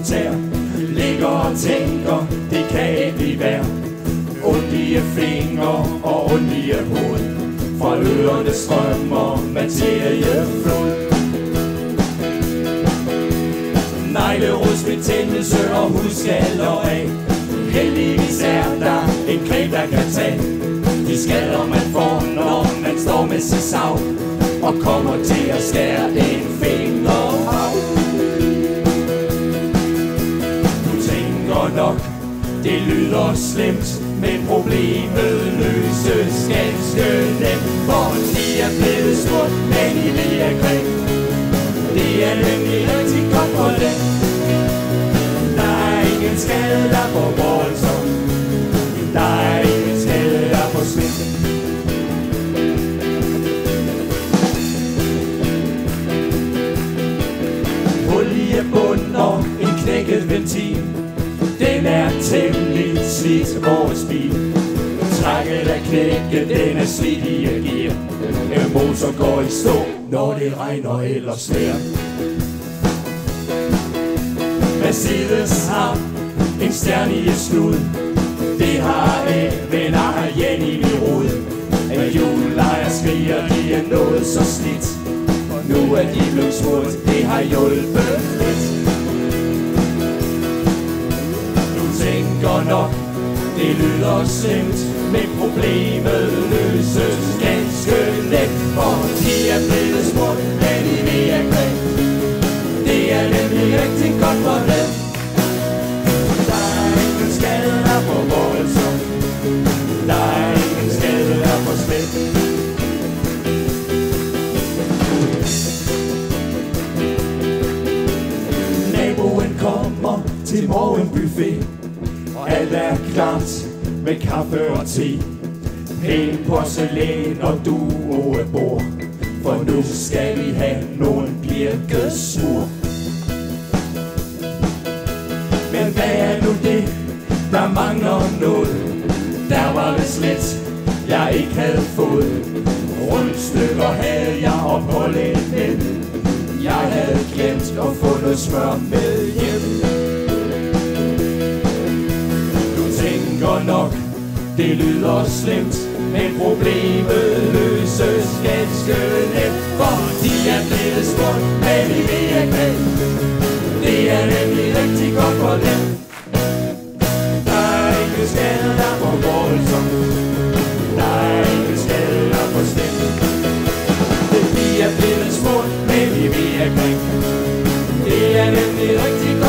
Tær. Ligger og tænker, det kan ikke blive værd. Ondige fingre og ondige hoved. Fra ørerne strømmer materieflod. Neglerustbetændelse og hudskaller af. Heldigvis er der en creme, der kan tage de skader man får, når man står med sit sav og kommer til at skære en finger af. Nok, det lyder slemt, men problemet løses ganske nemt. For de er blevet smurt, men I vil er grim. Det er nemlig rigtig godt for dem. Der er ingen skade, der får voldsom. Der er ingen skade, der får smidt. Hul i bund og en knækket ventil. Den er temmelig slidt vores bil. Trækket er knækket, den er slidt i gear. En motor går i stå, når det regner eller snør. Mercedes har en stjerne i snud. Det har venner herhjemme i min rod. En julelejer skriger, de er nået så slidt. Nu er de blevet smurt, det har hjulpet lidt. Nok, det lyder slemt, men problemet løses ganske let. For de er blevet smurt, men I vil er grim. Det er nemlig rigtig godt for dem. Der er ingen skade, der får voldsom. Der er ingen skade, der får slet. Naboen kommer til morgenbuffet. Alt er klart med kaffe og te. Pæn porcelæn og duebord. For nu skal vi have nogle birkesmur. Men hvad er nu det, der mangler noget? Der var vist lidt, jeg ikke havde fået. Rundstykker havde jeg opholdet med. Jeg havde glemt at få noget smør med hjem. Nok, det lyder slemt, men problemet løses ganske let. For de er blevet smurt, men I vil er grim. Det er nemlig rigtig godt for dem. Der er ingen skade, der får voldsom. Der er ingen skade, der får slemt. De er blevet smurt, men I vil er grim. Det er nemlig rigtig godt.